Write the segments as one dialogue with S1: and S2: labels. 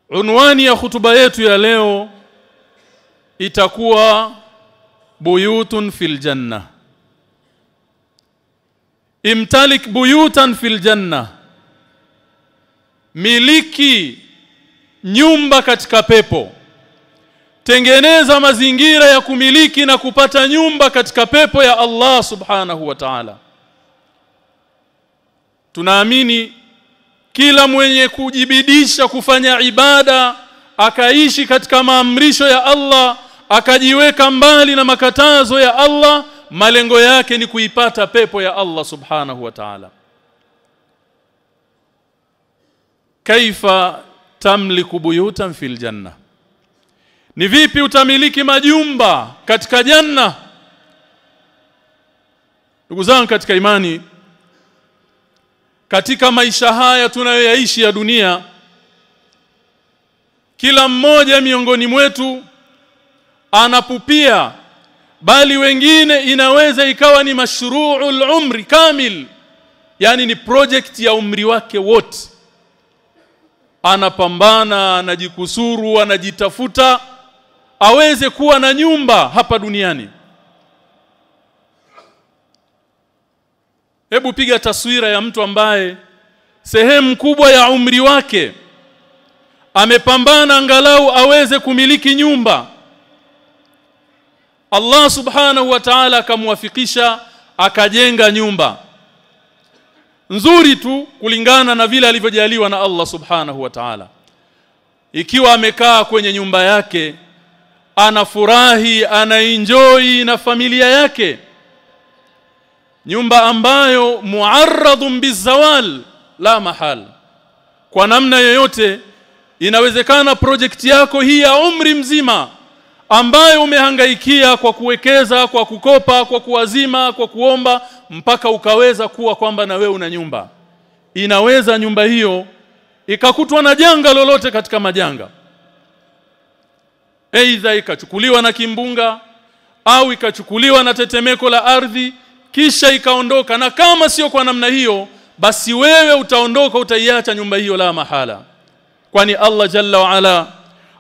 S1: Unwani ya hutuba yetu ya leo itakuwa buyutun fil janna. Imtalik buyutan fil janna. Miliki nyumba katika pepo. Tengeneza mazingira ya kumiliki na kupata nyumba katika pepo ya Allah subhanahu wa ta'ala. Tunaamini kila mwenye kujibidisha kufanya ibada akaishi katika maamrisho ya Allah, akajiweka mbali na makatazo ya Allah, malengo yake ni kuipata pepo ya Allah subhanahu wa ta'ala. Kaifa tamliku buyutan fil janna? Ni vipi utamiliki majumba katika janna? Ndugu zangu katika imani, katika maisha haya tunayoyaishi ya dunia, kila mmoja miongoni mwetu anapupia, bali wengine inaweza ikawa ni mashru'ul umri kamil, yani ni project ya umri wake wote. Anapambana, anajikusuru, anajitafuta aweze kuwa na nyumba hapa duniani. Hebu piga taswira ya mtu ambaye sehemu kubwa ya umri wake amepambana angalau aweze kumiliki nyumba. Allah subhanahu wa ta'ala akamwafikisha akajenga nyumba nzuri tu kulingana na vile alivyojaliwa na Allah subhanahu wa ta'ala. Ikiwa amekaa kwenye nyumba yake, anafurahi, anaenjoy na familia yake, nyumba ambayo muarradun bizawal la mahal, kwa namna yoyote inawezekana project yako hii ya umri mzima ambayo umehangaikia kwa kuwekeza, kwa kukopa, kwa kuazima, kwa kuomba, mpaka ukaweza kuwa kwamba na wewe una nyumba. Inaweza nyumba hiyo ikakutwa na janga lolote katika majanga, aidha ikachukuliwa na kimbunga au ikachukuliwa na tetemeko la ardhi kisha ikaondoka, na kama sio kwa namna hiyo basi wewe utaondoka, utaiacha nyumba hiyo la mahala. Kwani Allah jalla wa ala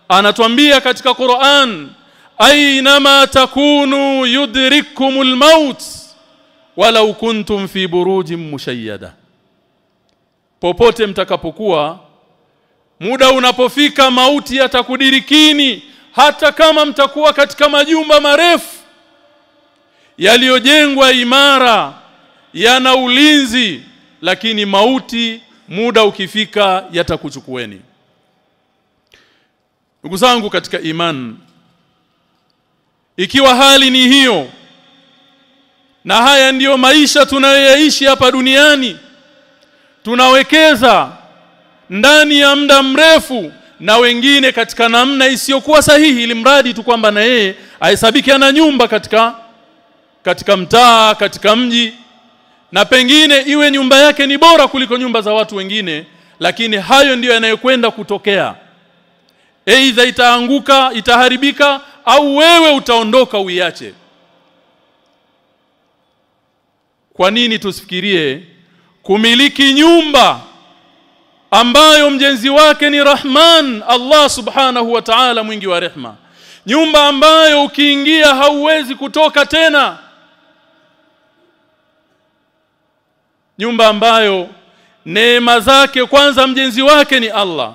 S1: anatuambia katika Qur'an, aynama takunu yudrikumul maut walau kuntum fi burujin mushayyada. Popote mtakapokuwa, muda unapofika mauti yatakudirikini, hata kama mtakuwa katika majumba marefu yaliyojengwa imara, yana ulinzi, lakini mauti muda ukifika yatakuchukueni. Ndugu zangu katika imani, ikiwa hali ni hiyo na haya ndiyo maisha tunayoyaishi hapa duniani, tunawekeza ndani ya muda mrefu na wengine katika namna isiyokuwa sahihi, ili mradi tu kwamba na yeye ahesabike ana nyumba katika mtaa, katika mji, na pengine iwe nyumba yake ni bora kuliko nyumba za watu wengine, lakini hayo ndiyo yanayokwenda kutokea. Aidha itaanguka, itaharibika, au wewe utaondoka uiache. Kwa nini tusifikirie kumiliki nyumba ambayo mjenzi wake ni Rahman, Allah subhanahu wa ta'ala mwingi wa rehma, nyumba ambayo ukiingia hauwezi kutoka tena, nyumba ambayo neema zake kwanza mjenzi wake ni Allah,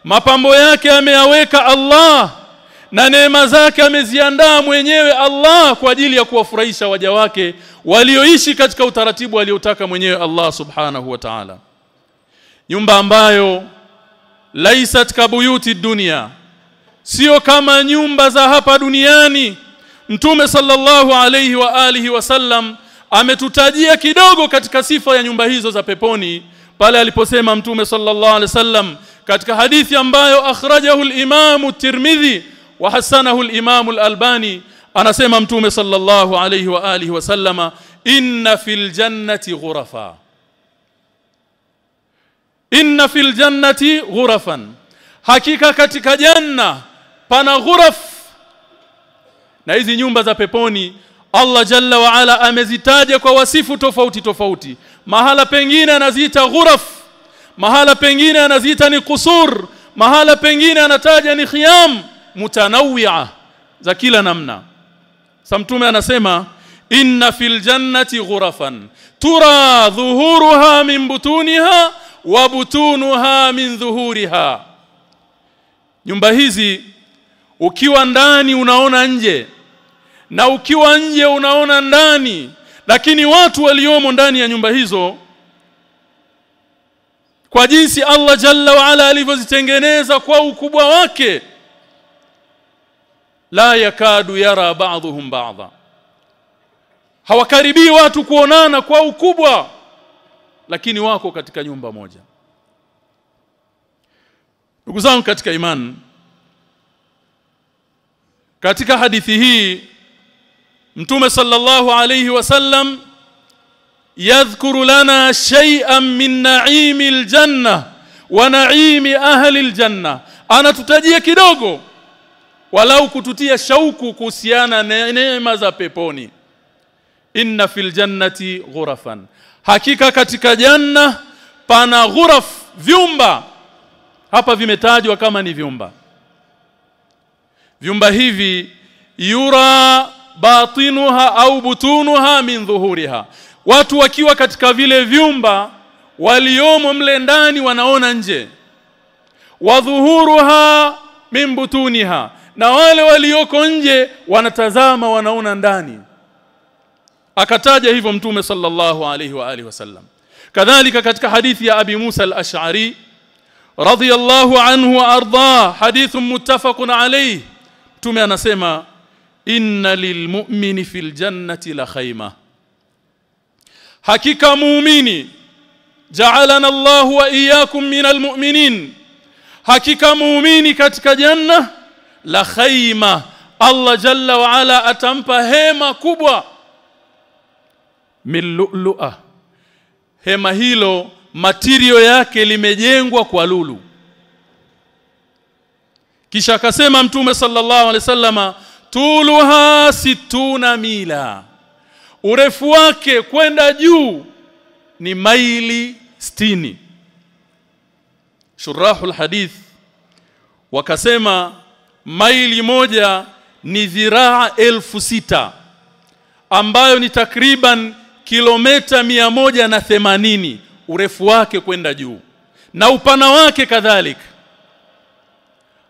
S1: mapambo yake ameyaweka Allah, na neema zake ameziandaa mwenyewe Allah kwa ajili ya kuwafurahisha waja wake walioishi katika utaratibu aliotaka mwenyewe Allah subhanahu wa ta'ala. Nyumba ambayo laisat kabuyuti dunia, sio kama nyumba za hapa duniani. Mtume sallallahu alayhi wa alihi wasallam ametutajia kidogo katika sifa ya nyumba hizo za peponi pale aliposema Mtume sallallahu alayhi wasallam katika hadithi ambayo akhrajahu al-Imam at-Tirmidhi wa hasanahu al-Imam al-Albani, anasema Mtume sallallahu alayhi wa alihi wasallama, inna fil jannati ghurafa, inna fil jannati ghurafan, hakika katika janna pana ghuraf. Na hizi nyumba za peponi Allah jalla wa ala amezitaja kwa wasifu tofauti tofauti. Mahala pengine anaziita ghuraf, mahala pengine anaziita ni qusur, mahala pengine anataja ni khiyam mutanawwi'a za kila namna. Mtume anasema inna fil jannati ghurafan tura dhuhuruha min butuniha wa butunuha min dhuhuriha. Nyumba hizi ukiwa ndani unaona nje na ukiwa nje unaona ndani, lakini watu waliomo ndani ya nyumba hizo kwa jinsi Allah Jalla wa Ala alivyozitengeneza kwa ukubwa wake, la yakadu yara ba'dhum ba'dha, hawakaribii watu kuonana kwa ukubwa, lakini wako katika nyumba moja. Ndugu zangu katika imani, katika hadithi hii Mtume sallallahu alayhi wasallam yadhkuru lana shay'an min na'imil janna wa na'imi ahli aljanna, anatutajia kidogo walau kututia shauku kuhusiana na neema za peponi. Inna fil jannati ghurafan, hakika katika janna pana ghuraf, vyumba. Hapa vimetajwa kama ni vyumba. Vyumba hivi yura batinuha au butunuha min dhuhuriha, watu wakiwa katika vile vyumba waliomo mle ndani wanaona nje, wa dhuhuruha min butuniha, na wale walioko nje wanatazama wanaona ndani. Akataja hivyo Mtume sallallahu alayhi wa alihi wasallam. Kadhalika katika hadithi ya Abi Musa al-Ash'ari radiyallahu anhu wa arda, hadithun muttafaqun alayhi, Mtume anasema inna lilmu'mini fil jannati la khayma, hakika muumini, ja'alana Allahu wa iyyakum minal mu'minin, hakika muumini katika janna la khayma, Allah Jalla wa Ala atampa hema kubwa min lu'lu'a, hema hilo material yake limejengwa kwa lulu. Kisha akasema Mtume sallallahu alaihi wasallama tuluha 60 mila, urefu wake kwenda juu ni maili 60. Shurahul hadith wakasema maili moja ni dhiraa 6000, ambayo ni takriban kilomita 180 urefu wake kwenda juu, na upana wake kadhalika.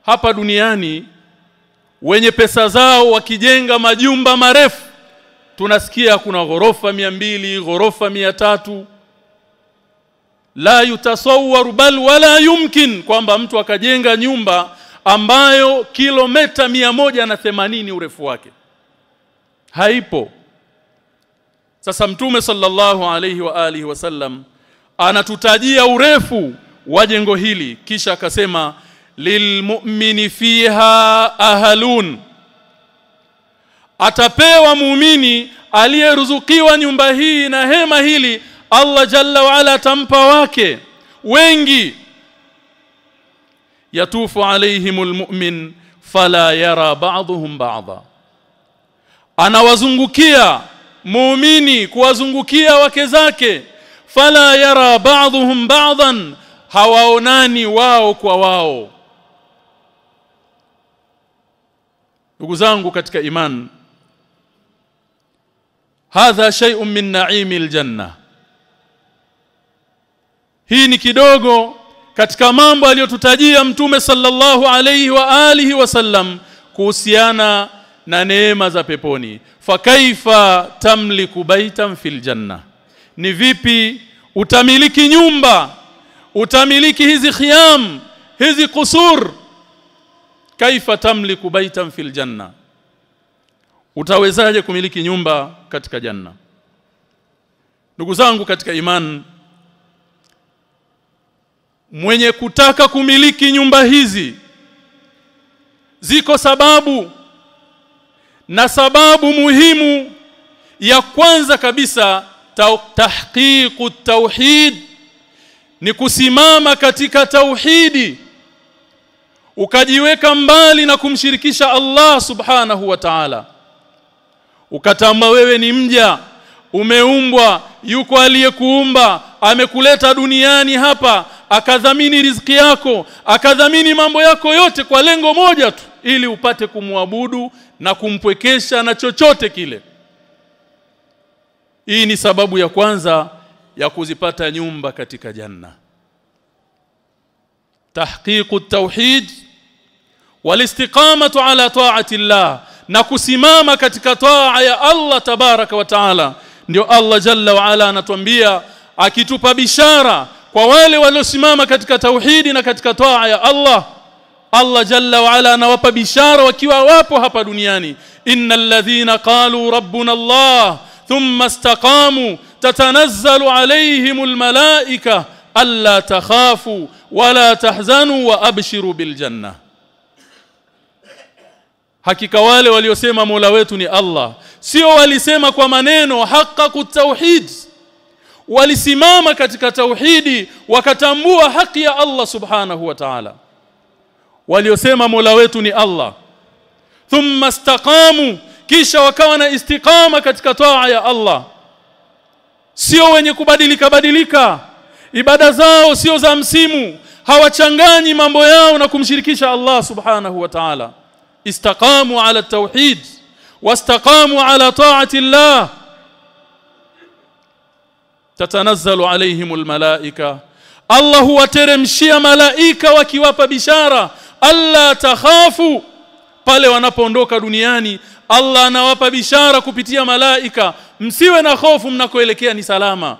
S1: Hapa duniani wenye pesa zao wakijenga majumba marefu, tunasikia kuna ghorofa 200, ghorofa 300. La yutasawwar bal wala yumkin kwamba mtu akajenga nyumba ambayo kilomita 180 urefu wake, haipo. Sasa Mtume sallallahu alayhi wa alihi wasallam anatutajia urefu wa jengo hili, kisha akasema lilmu'mini fiha ahalun, atapewa muumini aliyeruzukiwa nyumba hii na hema hili, Allah Jalla wa Ala atampa wake wengi. Yatufu alaihimul mu'min fala yara ba'dhum ba'dha, anawazungukia muumini, kuwazungukia wake zake, fala yara ba'dhum ba'dhan, hawaonani wao kwa wao. Ndugu zangu katika iman, hadha shay'un min na'imil janna, hii ni kidogo katika mambo aliyotutajia Mtume sallallahu alayhi wa alihi wasallam kuhusiana na neema za peponi. Fakaifa tamliku baitan fil janna, ni vipi utamiliki nyumba, utamiliki hizi khiyam, hizi kusur. Kaifa tamliku baitan fil janna, utawezaje kumiliki nyumba katika janna? Ndugu zangu katika iman, mwenye kutaka kumiliki nyumba hizi, ziko sababu, na sababu muhimu ya kwanza kabisa tahqiqu tauhid, ni kusimama katika tauhidi, ukajiweka mbali na kumshirikisha Allah subhanahu wa ta'ala, ukatambua wewe ni mja, umeumbwa, yuko aliyekuumba, amekuleta duniani hapa, akadhamini riziki yako, akadhamini mambo yako yote kwa lengo moja tu, ili upate kumwabudu na kumpwekesha na chochote kile. Hii ni sababu ya kwanza ya kuzipata nyumba katika janna. Tahqiqu at-tauhid wal-istiqamatu ala ta'ati Allah, na kusimama katika taa ya Allah tabaraka wa taala. Ndio Allah jalla wa ala anatuambia akitupa bishara kwa wale waliosimama katika tauhidi na katika taa ya Allah. Allah jalla wa ala anawapa bishara wakiwa wapo hapa duniani, innal ladhina qalu rabbuna Allah thumma istaqamu tatanazzalu alayhimul malaika alla takhafu wala tahzanu wa abshiru bil janna. Hakika wale waliosema Mola wetu ni Allah, sio walisema kwa maneno haqqaqu tauhid, walisimama katika tauhidi wakatambua haki ya Allah subhanahu wa ta'ala. Waliosema Mola wetu ni Allah thumma istaqamu, kisha wakawa na istiqama katika taa ya Allah, sio wenye kubadilika, ibada zao sio za msimu, hawachanganyi mambo yao na kumshirikisha Allah subhanahu wa ta'ala. Istaqamu ala tauhid wastaqamu ala ta'ati Allah tatanazzalu alayhimul malaika, Allah huwateremshia malaika wakiwapa bishara alla takhafu. Pale wanapoondoka duniani Allah anawapa bishara kupitia malaika, msiwe na hofu, mnakoelekea ni salama.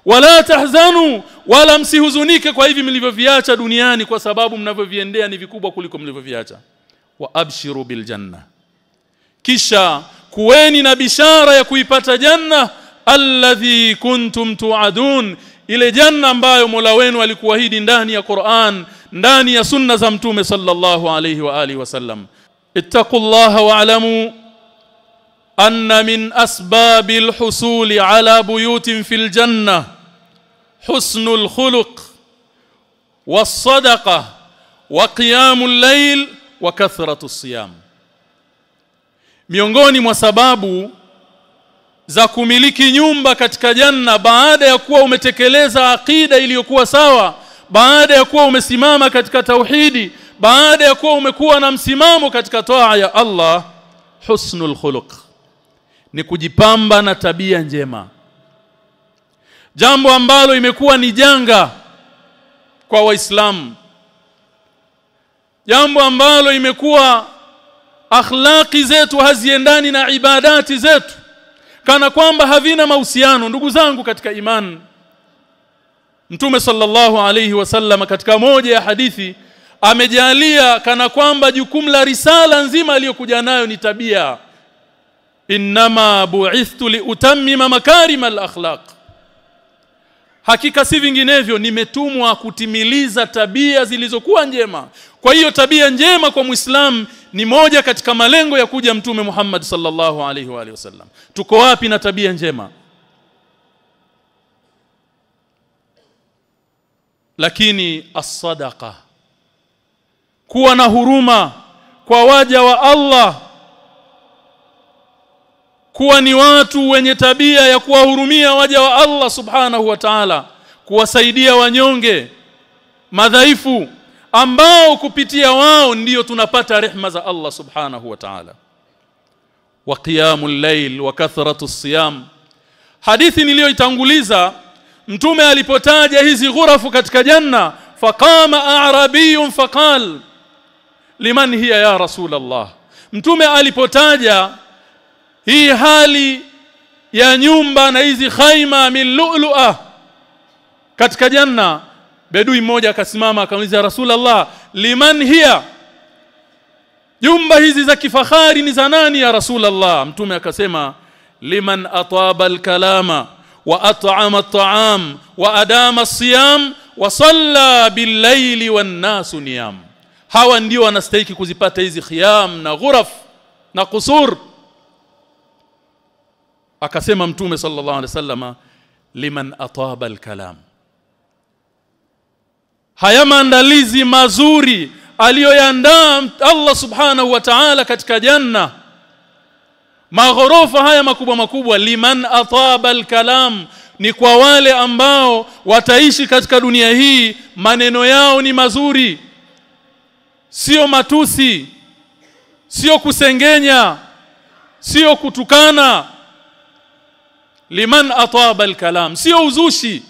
S1: Wala tahzanu, wala msihuzunike kwa hivi mlivyoviacha duniani, kwa sababu mnavyoviendea ni vikubwa kuliko mlivyoviacha. Wa abshiru bil janna, kisha kuweni na bishara ya kuipata janna alladhi kuntum tu'adun, ile janna ambayo Mola wenu alikuahidi ndani ya Qur'an, ndani ya sunna za Mtume sallallahu alayhi wa alihi wasallam. Ittaqullaha wa'lamu anna min asbabil husuli ala buyutin fil janna husnul khuluq was-sadaqah wa qiyamul layl wa kathratus siyam. Miongoni mwa sababu za kumiliki nyumba katika janna, baada ya kuwa umetekeleza akida iliyokuwa sawa, baada ya kuwa umesimama katika tauhidi, baada ya kuwa umekuwa na msimamo katika taa ya Allah, husnul khuluq, ni kujipamba na tabia njema. Jambo ambalo imekuwa ni janga kwa Waislamu, jambo ambalo imekuwa akhlaqi zetu haziendani na ibadati zetu, kana kwamba havina mahusiano. Ndugu zangu katika imani, Mtume sallallahu alayhi wasallam katika moja ya hadithi amejalia kana kwamba jukumu la risala nzima aliyokuja nayo ni tabia. Innama bu'ithtu liutammima makarimal akhlaq, hakika si vinginevyo nimetumwa kutimiliza tabia zilizokuwa njema. Kwa hiyo tabia njema kwa Muislamu ni moja katika malengo ya kuja Mtume Muhammad sallallahu alaihi wa alihi wasallam. Tuko wapi na tabia njema? Lakini as-sadaqa, kuwa na huruma kwa waja wa Allah, kuwa ni watu wenye tabia ya kuwahurumia waja wa Allah subhanahu wa ta'ala, kuwasaidia wanyonge, madhaifu, ambao kupitia wao ndiyo tunapata rehema za Allah subhanahu wa ta'ala. Wa qiyamul layl wa kathratus siyam. Hadithi niliyoitanguliza, Mtume alipotaja hizi ghurafu katika janna, faqama a'rabiyyun faqal liman hiya ya rasul Allah. Mtume alipotaja hii hali ya nyumba na hizi khaima min lu'lu'a katika janna, bedui mmoja akasimama akamuuliza Rasulullah, liman hiya, nyumba hizi za kifahari ni za nani ya Rasulullah? Mtume akasema, liman ataba al-kalama wa at'ama at-ta'am wa adama as-siyam wa salla bil-layli wan-nasu niyam. Hawa ndio wanastahili kuzipata hizi khiyam na ghuraf na qusur. Akasema Mtume sallallahu alaihi wasallam, liman ataba al-kalam. Haya maandalizi mazuri aliyoyaandaa Allah subhanahu wa ta'ala katika janna, maghorofa haya makubwa makubwa, liman ataba al-kalam, ni kwa wale ambao wataishi katika dunia hii maneno yao ni mazuri, sio matusi, sio kusengenya, sio kutukana. Liman ataba alkalam, sio uzushi,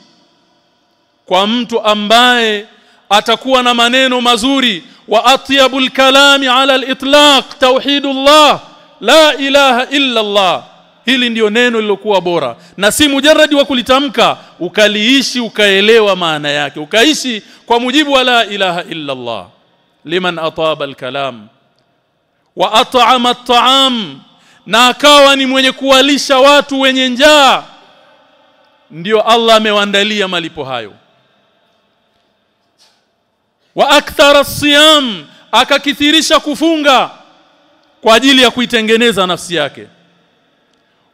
S1: kwa mtu ambaye atakuwa na maneno mazuri. Wa atyabul kalami ala al-itlaq tauhidullah la ilaha illa Allah. Hili ndio neno lilokuwa bora, na si mujarradi wa kulitamka ukaliishi ukaelewa maana yake, ukaishi kwa mujibu wa la ilaha illa Allah. Liman ataba al-kalam wa at'ama at-ta'am, na akawa ni mwenye kuwalisha watu wenye njaa, ndio Allah amewaandalia malipo hayo. Wa akthara as-siyam, akakithirisha kufunga kwa ajili ya kuitengeneza nafsi yake.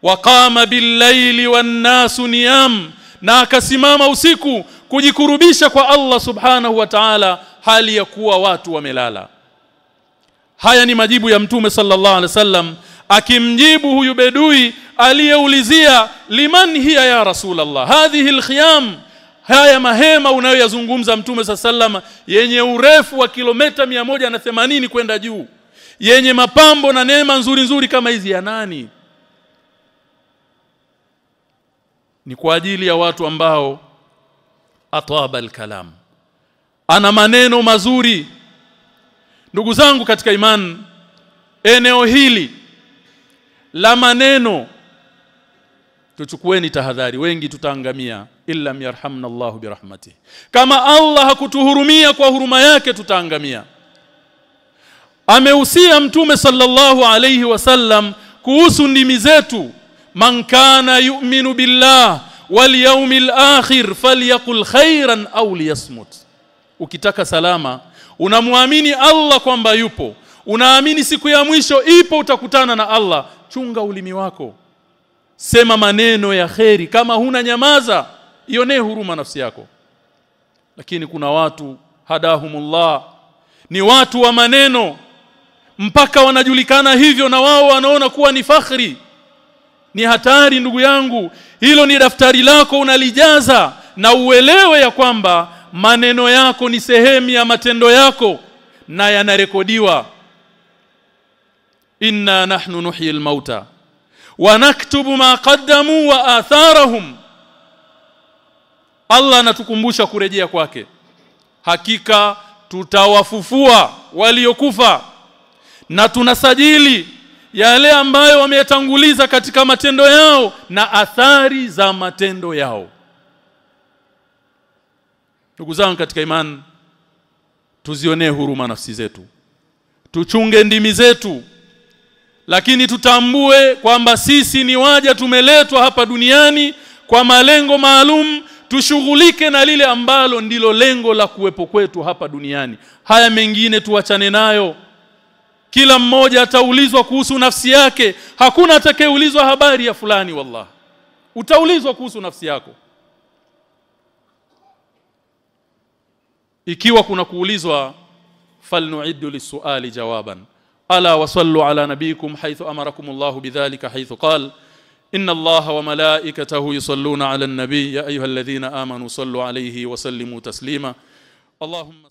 S1: Wa qama bil-laili wan-nasu niyam, na akasimama usiku kujikurubisha kwa Allah subhanahu wa ta'ala hali ya kuwa watu wamelala. Haya ni majibu ya Mtume sallallahu alaihi wasallam akimjibu huyu bedui aliyeulizia liman hiya ya Rasulullah hadhihi al-khiyam, haya mahema unayoyazungumza Mtume sallallahu yenye urefu wa kilomita 180 kwenda juu, yenye mapambo na neema nzuri nzuri kama hizi, ya nani? Ni kwa ajili ya watu ambao ataba al-kalam, ana maneno mazuri. Ndugu zangu katika imani, eneo hili la maneno tuchukueni tahadhari, wengi tutaangamia illa yarhamna Allahu birahmatihi. Kama Allah hakutuhurumia kwa huruma yake tutaangamia. Amehusia Mtume sallallahu alayhi wasallam kuhusu ndimi zetu, man kana yu'minu billah wal yawmil akhir falyaqul khairan aw liyasmut. Ukitaka salama, unamwamini Allah kwamba yupo, unaamini siku ya mwisho ipo, utakutana na Allah, chunga ulimi wako, sema maneno ya kheri. Kama huna nyamaza, ionee huruma nafsi yako. Lakini kuna watu hadahumullah, ni watu wa maneno mpaka wanajulikana hivyo, na wao wanaona kuwa ni fakhri. Ni hatari ndugu yangu, hilo ni daftari lako unalijaza, na uelewe ya kwamba maneno yako ni sehemu ya matendo yako na yanarekodiwa. Inna nahnu nuhyil mauta wa naktubu ma qaddamu wa atharahum. Allah anatukumbusha kurejea kwake. Hakika tutawafufua waliokufa na tunasajili yale ambayo wameyatanguliza katika matendo yao na athari za matendo yao. Ndugu zangu katika imani, tuzionee huruma nafsi zetu, tuchunge ndimi zetu, lakini tutambue kwamba sisi ni waja, tumeletwa hapa duniani kwa malengo maalum. Tushughulike na lile ambalo ndilo lengo la kuwepo kwetu hapa duniani. Haya mengine tuachane nayo. Kila mmoja ataulizwa kuhusu nafsi yake. Hakuna atakayeulizwa habari ya fulani, wallah. Utaulizwa kuhusu nafsi yako. Ikiwa kuna kuulizwa, falnu'iddu lis-su'ali jawaban. Ala wa sallu ala nabiyikum haythu amarakumullahu bidhalika haythu qala inna Allaha wa malaikatahu yusalluna ala an-nabiy ya ayyuhalladhina amanu sallu alayhi wa sallimu taslima. Allahumma